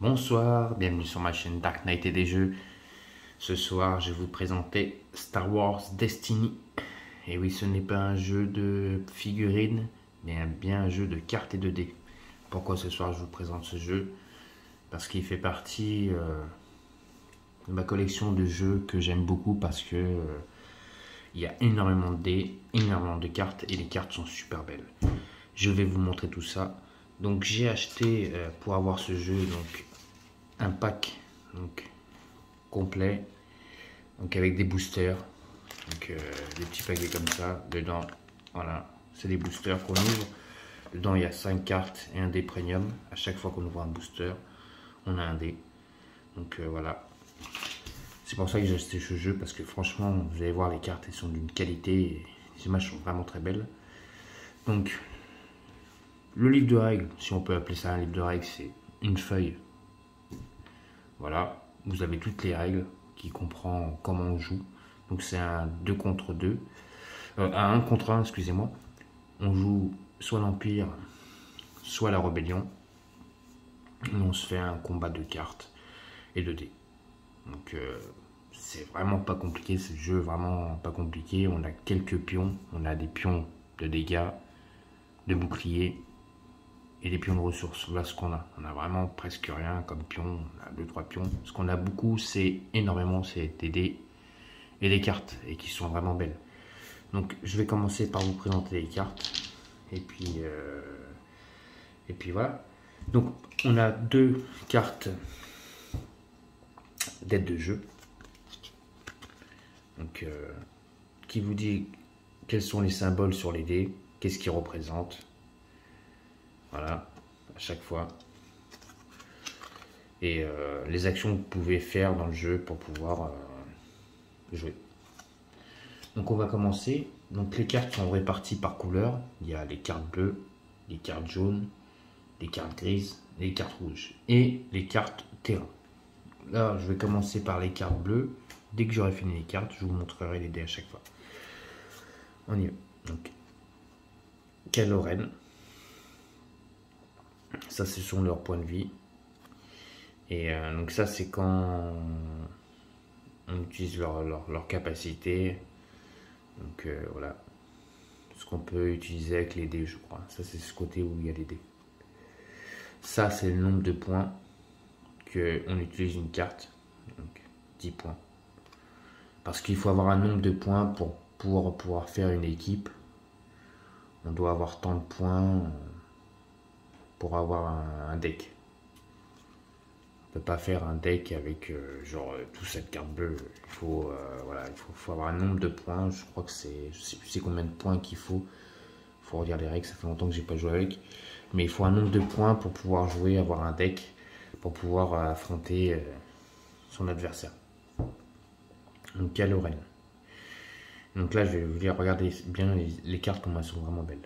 Bonsoir, bienvenue sur ma chaîne Dark Knight et des jeux. Ce soir, je vais vous présenter Star Wars Destiny. Et oui, ce n'est pas un jeu de figurines, mais bien un jeu de cartes et de dés. Pourquoi ce soir je vous présente ce jeu? Parce qu'il fait partie de ma collection de jeux que j'aime beaucoup parce que il y a énormément de dés, énormément de cartes et les cartes sont super belles. Je vais vous montrer tout ça. Donc j'ai acheté pour avoir ce jeu donc un pack donc complet, donc avec des boosters, donc des petits paquets comme ça. Dedans, voilà, c'est des boosters qu'on ouvre. Dedans il y a 5 cartes et un dé premium. À chaque fois qu'on ouvre un booster, on a un dé. Donc voilà. C'est pour ça que j'ai acheté ce jeu parce que franchement, vous allez voir, les cartes elles sont d'une qualité, et les images sont vraiment très belles. Donc le livre de règles, si on peut appeler ça un livre de règles, c'est une feuille. Voilà, vous avez toutes les règles qui comprend comment on joue. Donc c'est un 2 contre 2, un 1 contre 1, excusez-moi. On joue soit l'Empire, soit la Rébellion. On se fait un combat de cartes et de dés. Donc c'est vraiment pas compliqué, ce jeu vraiment pas compliqué. On a quelques pions, on a des pions de dégâts, de boucliers et des pions de ressources. Voilà ce qu'on a. On a vraiment presque rien comme pion. On a 2-3 pions. Ce qu'on a beaucoup, c'est énormément, c'est des dés et des cartes et qui sont vraiment belles. Donc je vais commencer par vous présenter les cartes et puis voilà. Donc on a 2 cartes d'aide de jeu. Donc qui vous dit quels sont les symboles sur les dés, qu'est-ce qu'ils représentent. Voilà, à chaque fois. Et les actions que vous pouvez faire dans le jeu pour pouvoir jouer. Donc on va commencer. Donc les cartes sont réparties par couleur. Il y a les cartes bleues, les cartes jaunes, les cartes grises, les cartes rouges et les cartes terrain. Là, je vais commencer par les cartes bleues. Dès que j'aurai fini les cartes, je vous montrerai les dés à chaque fois. On y va. Donc, Kylo Ren. Ça, ce sont leurs points de vie. Et donc ça, c'est quand on utilise leur capacité. Donc voilà. Ce qu'on peut utiliser avec les dés, je crois. Ça, c'est ce côté où il y a les dés. Ça, c'est le nombre de points qu'on utilise une carte. Donc 10 points. Parce qu'il faut avoir un nombre de points pour pouvoir faire une équipe. On doit avoir tant de points pour avoir un deck. On peut pas faire un deck avec genre tout cette carte bleue. Il faut voilà, il faut avoir un nombre de points. Je crois que c'est, je sais plus c'est combien de points qu'il faut. Il faut regarder les règles. Ça fait longtemps que j'ai pas joué avec. Mais il faut un nombre de points pour pouvoir jouer, avoir un deck, pour pouvoir affronter son adversaire. Donc Kylo Ren. Donc là, je vais vous dire, regardez bien les cartes comment elles sont vraiment belles.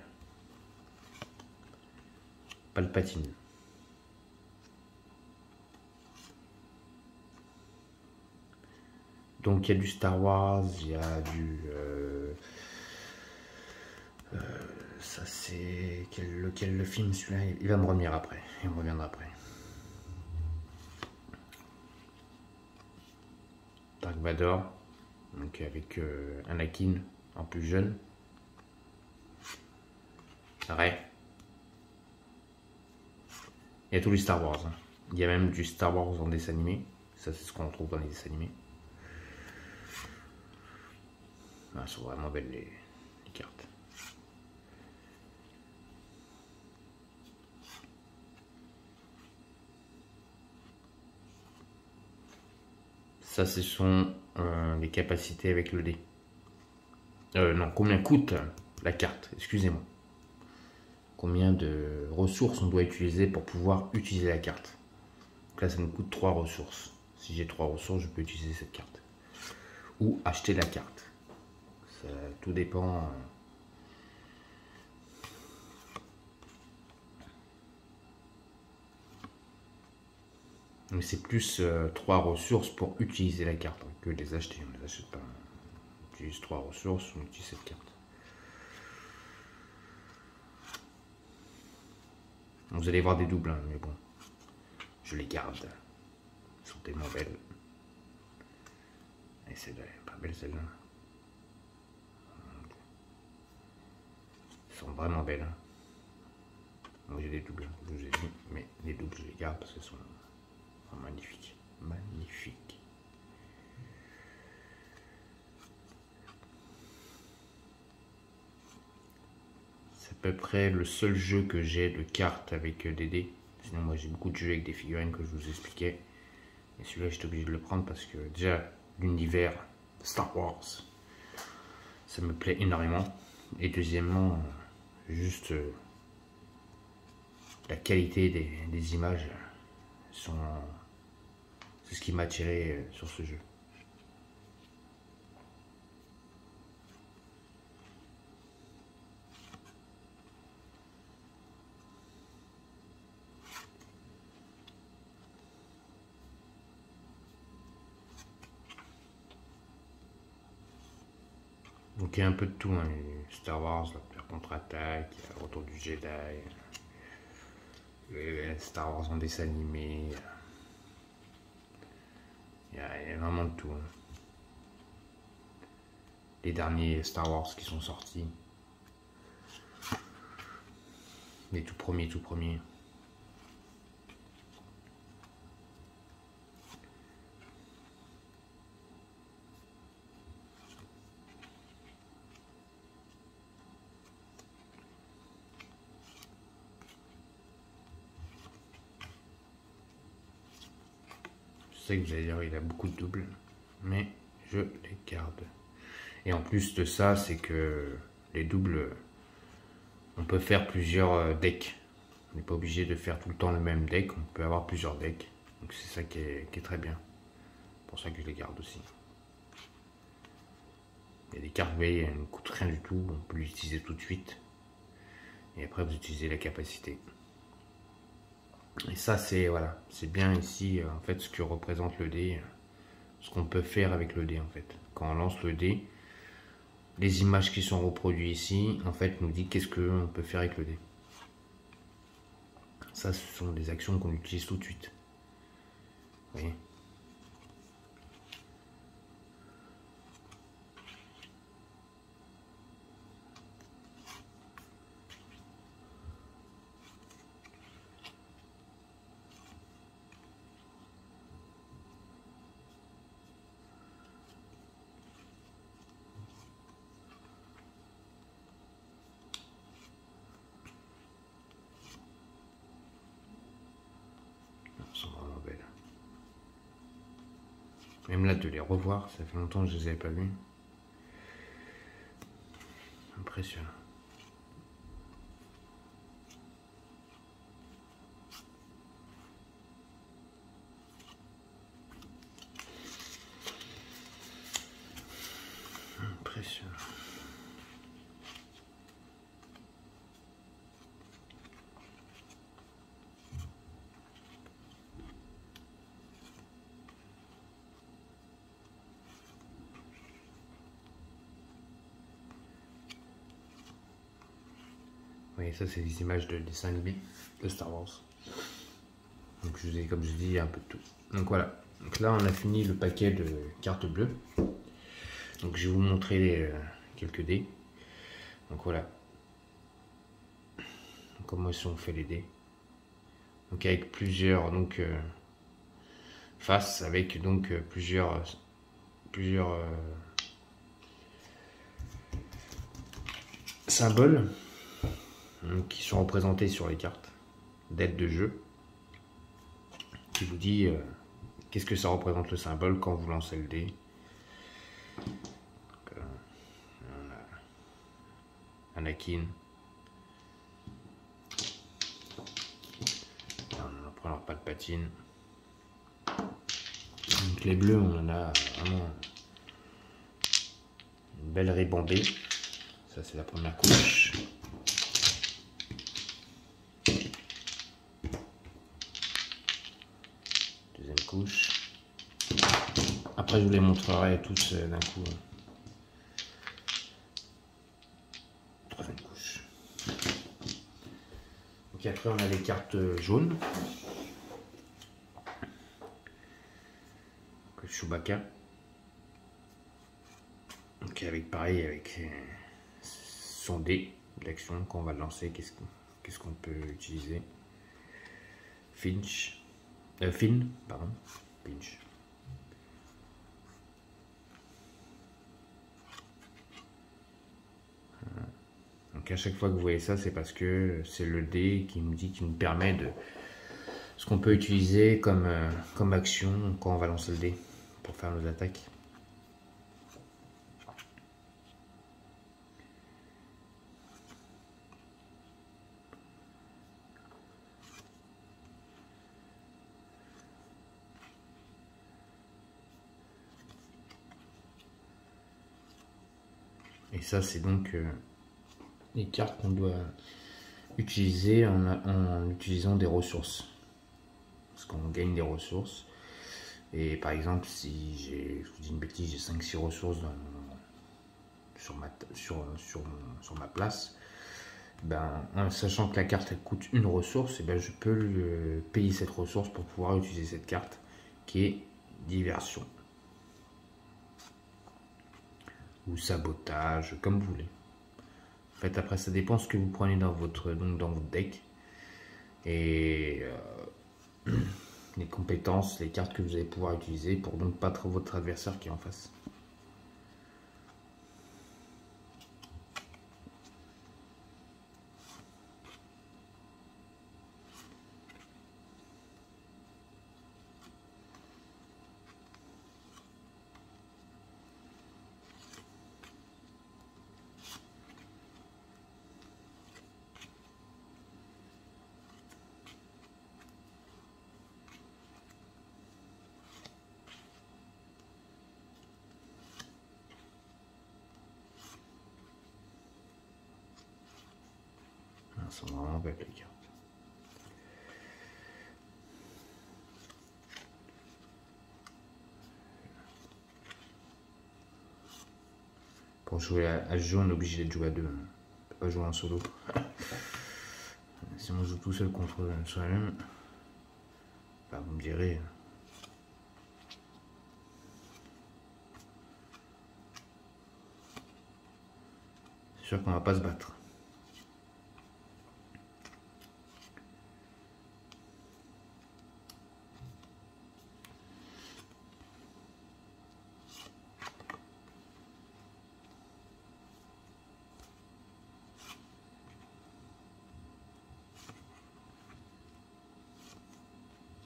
Palpatine. Donc il y a du Star Wars, il y a du... ça c'est... Lequel le film celui-là? Il va me revenir après. Il me reviendra après. Dark Vador. Donc avec Anakin en plus jeune. Rey. Il y a tous les Star Wars. Hein. Il y a même du Star Wars en dessin animé. Ça c'est ce qu'on retrouve dans les dessins animés. Ah, elles sont vraiment belles les cartes. Ça, ce sont les capacités avec le dé. Non, combien coûte la carte? Excusez-moi. Combien de ressources on doit utiliser pour pouvoir utiliser la carte? Donc là, ça me coûte 3 ressources. Si j'ai 3 ressources, je peux utiliser cette carte. Ou acheter la carte. Ça, tout dépend. Mais c'est plus 3 ressources pour utiliser la carte hein, que les acheter. On ne les achète pas. On utilise 3 ressources, on utilise cette carte. Vous allez voir des doubles, hein, mais bon. je les garde. Elles sont tellement belles. Et celle-là, elle est pas belle celle-là. Elles sont vraiment belles. Hein. Moi j'ai des doubles, je vous ai dit, mais les doubles je les garde parce qu'elles sont magnifiques. Magnifiques. C'est à peu près le seul jeu que j'ai de cartes avec des dés. Sinon moi j'ai beaucoup de jeux avec des figurines que je vous expliquais. Et celui-là j'étais obligé de le prendre parce que déjà l'univers Star Wars, ça me plaît énormément. Et deuxièmement, juste la qualité des images c'est ce qui m'a attiré sur ce jeu. Donc il y a un peu de tout, hein. Star Wars, l'Empire contre-attaque, le Retour du Jedi, Star Wars en dessin animé, il y a vraiment de tout. Hein. Les derniers Star Wars qui sont sortis, les tout premiers. Je sais que vous allez dire il a beaucoup de doubles, mais je les garde. Et en plus de ça, c'est que les doubles, on peut faire plusieurs decks. On n'est pas obligé de faire tout le temps le même deck, on peut avoir plusieurs decks. Donc c'est ça qui est très bien. C'est pour ça que je les garde aussi. Il y a des cartes, vous voyez, elles ne coûtent rien du tout, on peut l'utiliser tout de suite. Et après vous utilisez la capacité. Et ça c'est voilà, c'est bien ici en fait ce que représente le dé, ce qu'on peut faire avec le dé en fait. Quand on lance le dé, les images qui sont reproduites ici en fait nous dit qu'est-ce qu'on peut faire avec le dé. Ça ce sont des actions qu'on utilise tout de suite. Vous voyez ? Sont vraiment belles. Même là de les revoir, ça fait longtemps que je les avais pas vus. Impressionnant. Impressionnant. Oui, ça c'est des images de dessin animé de Star Wars. Donc je vous ai, comme je dis, un peu de tout. Donc voilà. Donc là on a fini le paquet de cartes bleues. Donc je vais vous montrer quelques dés. Donc voilà. Comment sont faits les dés. Donc avec plusieurs faces, avec donc plusieurs symboles qui sont représentés sur les cartes d'aide de jeu, qui vous dit qu'est-ce que ça représente le symbole quand vous lancez le dé. Donc, on a Anakin, on en prend leur Palpatine. Donc les bleus, on en a vraiment une belle ribambée. Ça c'est la première couche. Deuxième couche. Après je vous les montrerai tous d'un coup. Troisième couche. Donc après on a les cartes jaunes. Chewbacca. Donc avec pareil, avec son dé d'action, quand on va le lancer, qu'est-ce qu'on peut utiliser? Finn, pardon. Finch. Donc à chaque fois que vous voyez ça, c'est parce que c'est le dé qui nous permet de ce qu'on peut utiliser comme action quand on va lancer le dé pour faire nos attaques. Et ça, c'est donc les cartes qu'on doit utiliser en utilisant des ressources. Parce qu'on gagne des ressources. Et par exemple, si je vous dis une bêtise, j'ai 5-6 ressources sur ma place, ben, en sachant que la carte elle coûte une ressource, et ben, je peux payer cette ressource pour pouvoir utiliser cette carte qui est diversion. Ou sabotage, comme vous voulez. En fait, après, ça dépend ce que vous prenez dans votre deck. Et les compétences, les cartes que vous allez pouvoir utiliser pour donc battre votre adversaire qui est en face. Elles sont vraiment belles les cartes. Pour jouer à ce jeu, on est obligé de jouer à deux. On ne peut pas jouer en solo. Si on joue tout seul contre soi-même, bah, vous me direz. C'est sûr qu'on va pas se battre.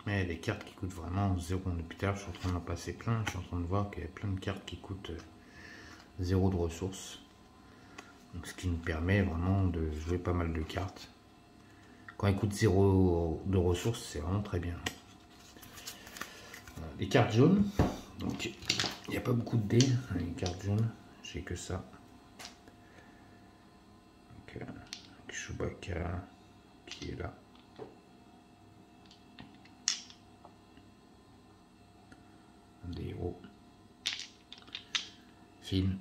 Mais les cartes qui coûtent vraiment 0 depuis tout à l'heure, je suis en train d'en passer plein. Je suis en train de voir qu'il y a plein de cartes qui coûtent 0 de ressources. Donc, ce qui nous permet vraiment de jouer pas mal de cartes. Quand elles coûtent 0 de ressources, c'est vraiment très bien. Les cartes jaunes, donc il n'y a pas beaucoup de dés. Les cartes jaunes, j'ai que ça. Donc, Chewbacca qui est là. Des héros. Finn.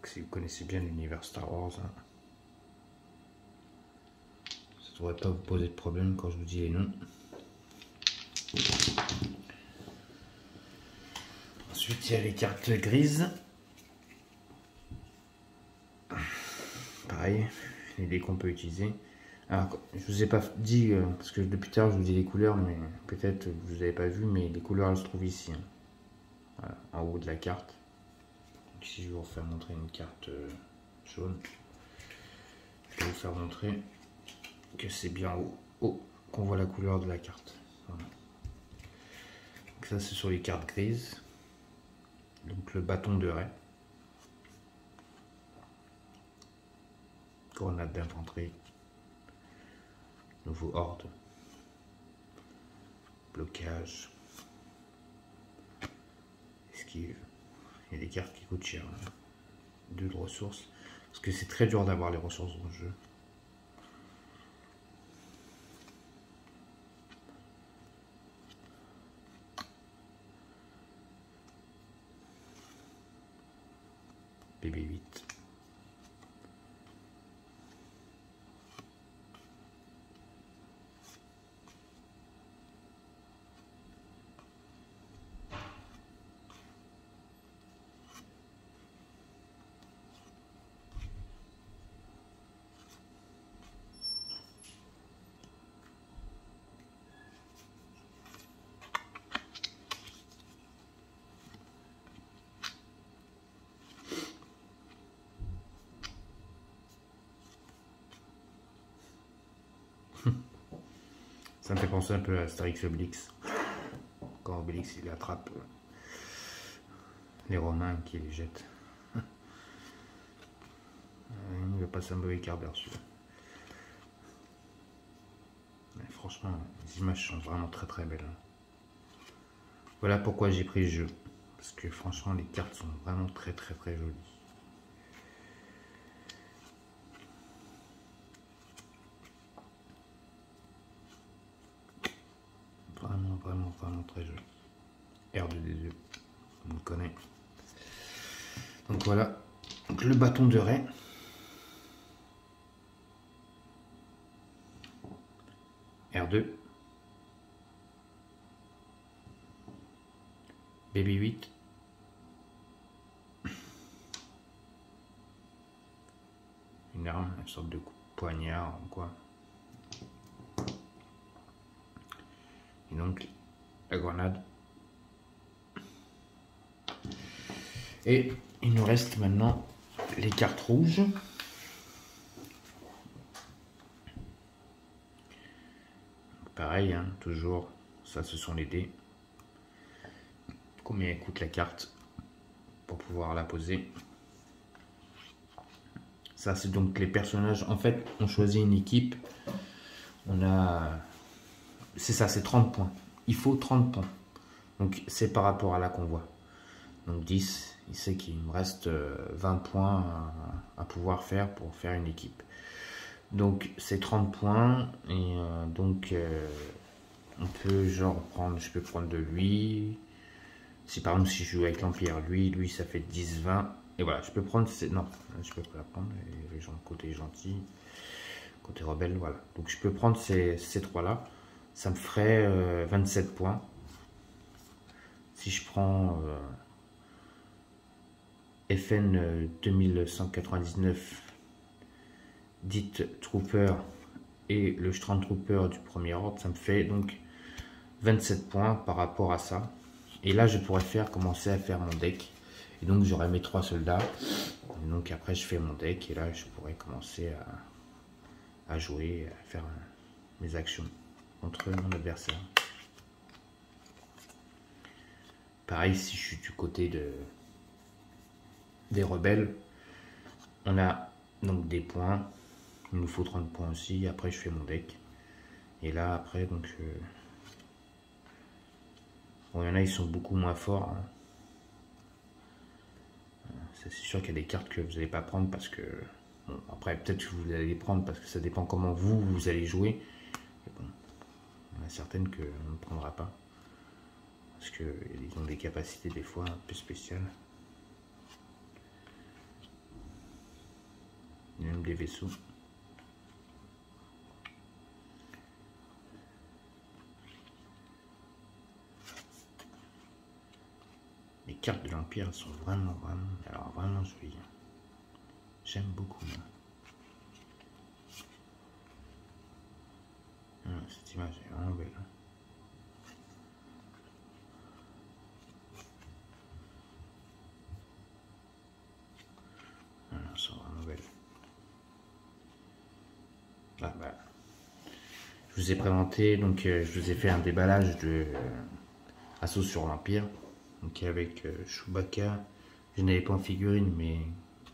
Si vous connaissez bien l'univers Star Wars, hein, ça ne devrait pas vous poser de problème quand je vous dis les noms. Ensuite, il y a les cartes grises. Pareil, les dés qu'on peut utiliser. Alors, je vous ai pas dit, parce que depuis tard je vous dis les couleurs, mais peut-être vous n'avez pas vu, mais les couleurs elles se trouvent ici. Hein. Voilà, en haut de la carte. Donc, si je vais vous faire montrer une carte jaune, je vais vous faire montrer que c'est bien haut qu'on voit la couleur de la carte. Voilà. Donc ça c'est sur les cartes grises. Donc le bâton de raie. Grenade d'infanterie. Nouveau horde. Blocage. Esquive. Il y a des cartes qui coûtent cher. 2 de ressources. Parce que c'est très dur d'avoir les ressources dans le jeu. BB8. Ça me fait penser un peu à Astérix Obélix. Quand Obélix il attrape les Romains qui les jettent. Il va passer un mauvais quart d'heure celui-là. Franchement, les images sont vraiment très très belles. Voilà pourquoi j'ai pris le jeu. Parce que franchement, les cartes sont vraiment très très très jolies. Vraiment, vraiment, vraiment très joli. R2D2, on le connaît. Donc voilà, donc le bâton de raie. R2. BB8. Une arme, une sorte de poignard ou quoi. Et donc, la grenade. Et il nous reste maintenant les cartes rouges. Pareil, hein, toujours, ça ce sont les dés. Combien coûte la carte pour pouvoir la poser. Ça c'est donc les personnages. En fait, on choisit une équipe. On a... C'est ça, c'est 30 points. Il faut 30 points. Donc c'est par rapport à la convoi. Donc 10, il sait qu'il me reste 20 points à pouvoir faire pour faire une équipe. Donc c'est 30 points et donc on peut genre prendre, je peux prendre de lui. Si par exemple si je joue avec l'Empire, lui ça fait 10, 20. Et voilà, je peux prendre, non, je peux pas la prendre, les gens côté gentil, côté rebelle, voilà. Donc je peux prendre ces trois là, ça me ferait 27 points. Si je prends FN 2199, Dite Trooper et le Strand Trooper du premier ordre, ça me fait donc 27 points par rapport à ça. Et là, je pourrais commencer à faire mon deck. Et donc, j'aurai mes 3 soldats. Et donc, après, je fais mon deck. Et là, je pourrais commencer à jouer, à faire mes actions contre mon adversaire. Pareil, si je suis du côté des rebelles, on a donc des points. Il nous faut 30 points aussi. Après, je fais mon deck. Et là, après, donc... bon, il y en a, ils sont beaucoup moins forts. Hein. C'est sûr qu'il y a des cartes que vous n'allez pas prendre parce que... Bon, après, peut-être que vous allez les prendre parce que ça dépend comment vous allez jouer. Et bon, il y en a certaines qu'on ne prendra pas. Parce qu'ils ont des capacités des fois un peu spéciales. Il y a même des vaisseaux. Les cartes de l'Empire sont vraiment jolies. J'aime beaucoup. Cette image est vraiment belle. Elles sont vraiment belles. Ah, bah. Je vous ai présenté, donc je vous ai fait un déballage de Assaut sur l'Empire. Donc avec Chewbacca, je n'avais pas en figurine, mais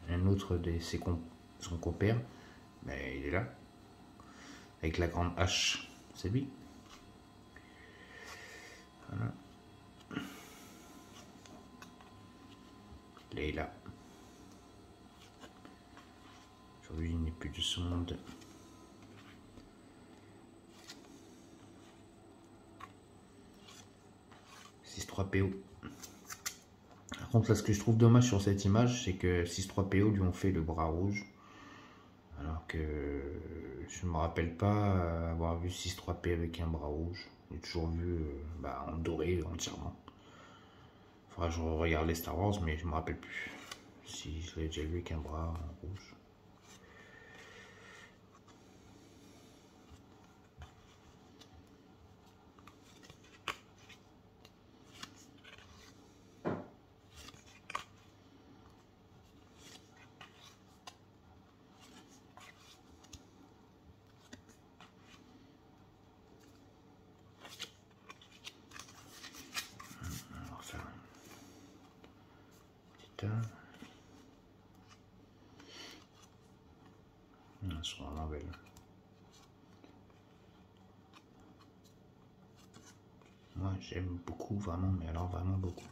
un autre de son compère, ben, il est là, avec la grande hache, c'est lui. Voilà. Leila. Aujourd'hui, il n'est plus de ce monde. PO. Par contre, là, ce que je trouve dommage sur cette image, c'est que 6-3 PO lui ont fait le bras rouge. Alors que je ne me rappelle pas avoir vu 6-3 P avec un bras rouge. J'ai toujours vu en doré entièrement. Il faudra que je regarde les Star Wars, mais je ne me rappelle plus si je l'ai déjà vu avec un bras rouge. putain. Elles sont vraiment belles. Moi j'aime beaucoup, vraiment, mais alors vraiment beaucoup.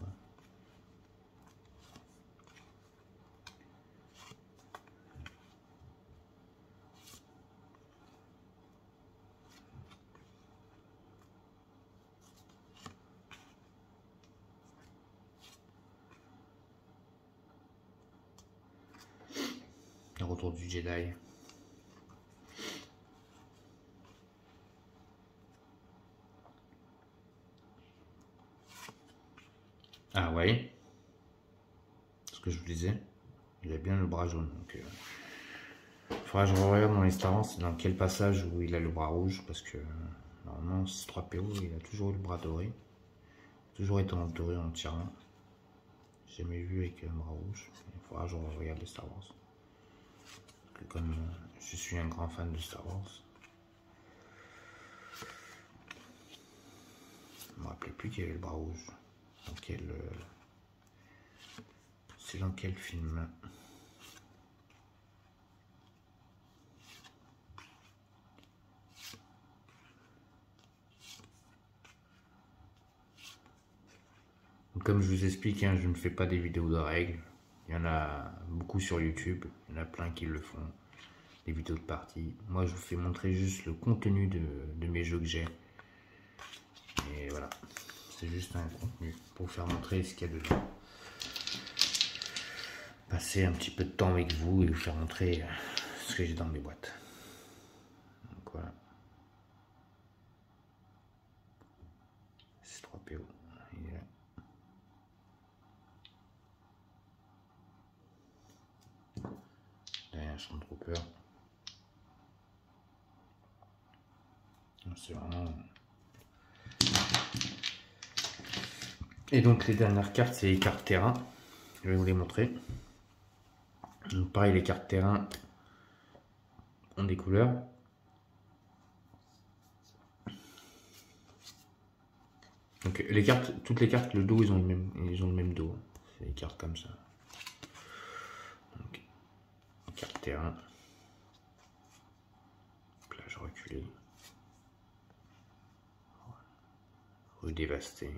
Le retour du Jedi. Ah ouais, ce que je vous disais, il a bien le bras jaune. Donc, faudra que je regarde dans les Star Wars dans quel passage où il a le bras rouge, parce que normalement C3PO il a toujours eu le bras doré, toujours été entouré en tirant. J'ai jamais vu avec un bras rouge. Il faudra que je regarde les Star Wars. Parce que comme je suis un grand fan de Star Wars, je me rappelais plus qu'il y avait le bras rouge. Dans quel, c'est dans quel film? Comme je vous explique, hein, je ne fais pas des vidéos de règles. Il y en a beaucoup sur YouTube. Il y en a plein qui le font. Des vidéos de partie. Moi, je vous fais montrer juste le contenu de mes jeux que j'ai. Et voilà. C'est juste un contenu pour vous faire montrer ce qu'il y a dedans. Passer un petit peu de temps avec vous et vous faire montrer ce que j'ai dans mes boîtes. Donc voilà. C3PO. Il est là. Derrière son trooper. C'est vraiment... Et donc les dernières cartes, c'est les cartes terrain. Je vais vous les montrer. Donc pareil, les cartes terrain ont des couleurs. Donc les cartes, toutes les cartes, le dos, ils ont le même dos. C'est des cartes comme ça. Donc, carte terrain. Plage reculée. Rue dévastée.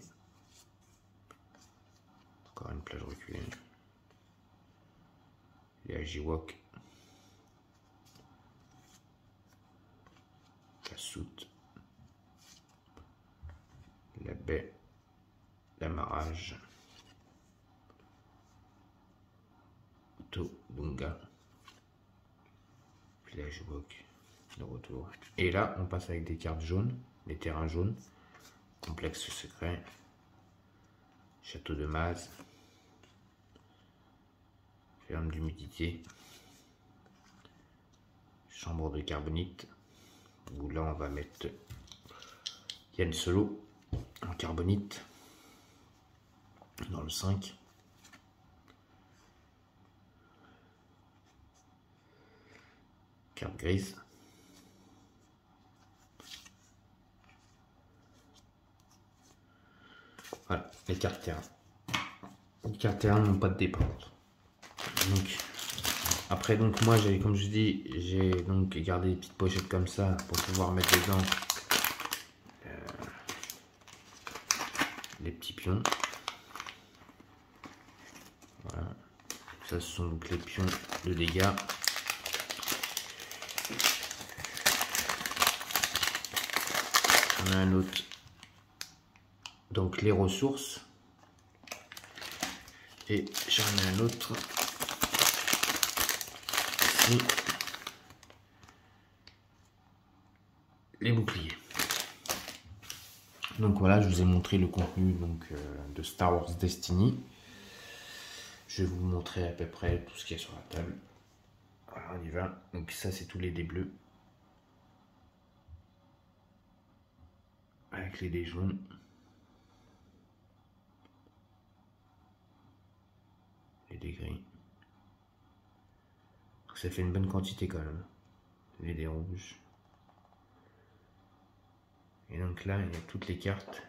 Encore une plage reculée. Les Ajiwok. La soute. La baie. L'amarrage. Todunga. Village Wok. De retour. Et là, on passe avec des cartes jaunes. Les terrains jaunes. Complexe secret. Château de Maz. Ferme d'humidité. Chambre de carbonite. Où là, on va mettre Yann Solo en carbonite. Dans le 5. Carte grise. Voilà, les cartes terrain. Les cartes terrain n'ont pas de départ. Donc, après, donc moi, comme je dis, j'ai donc gardé des petites pochettes comme ça pour pouvoir mettre dedans les petits pions. Voilà. Ça, ce sont donc les pions de dégâts. On a un autre. Donc les ressources. Et j'en ai un autre. Ici. Les boucliers. Donc voilà, je vous ai montré le contenu donc, de Star Wars Destiny. Je vais vous montrer à peu près tout ce qu'il y a sur la table. Voilà, on y va. Donc ça, c'est tous les dés bleus. Avec les dés jaunes. Les dés gris. Donc ça fait une bonne quantité quand même. Les dés rouges. Et donc là, il y a toutes les cartes.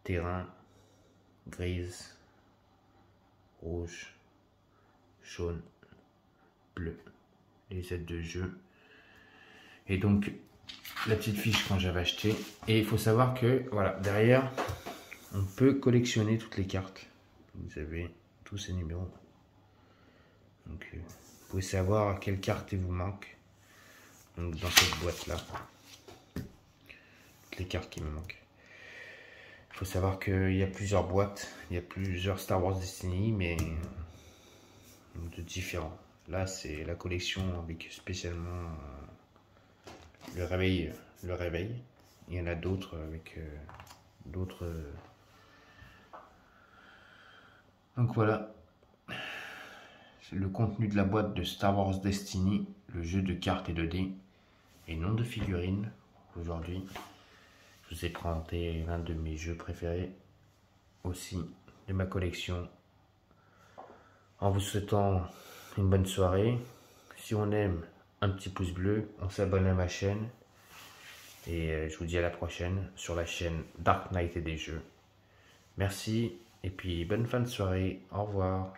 Terrain, grise, rouge, jaune, bleu, les aides de jeu. Et donc, la petite fiche quand j'avais acheté. Et il faut savoir que, voilà, derrière, on peut collectionner toutes les cartes. Vous avez tous ces numéros. Donc, vous pouvez savoir quelle carte vous manque. Donc, dans cette boîte-là, toutes les cartes qui me manquent. Il faut savoir qu'il y a plusieurs boîtes, il y a plusieurs Star Wars Destiny, mais de différents. Là, c'est la collection avec spécialement le réveil. Il y en a d'autres avec d'autres. Donc voilà, le contenu de la boîte de Star Wars Destiny, le jeu de cartes et de dés, et non de figurines. Aujourd'hui, je vous ai présenté l'un de mes jeux préférés aussi de ma collection. En vous souhaitant une bonne soirée. Si on aime, un petit pouce bleu, on s'abonne à ma chaîne. Et je vous dis à la prochaine sur la chaîne Dark Knight et des jeux. Merci et puis bonne fin de soirée. Au revoir.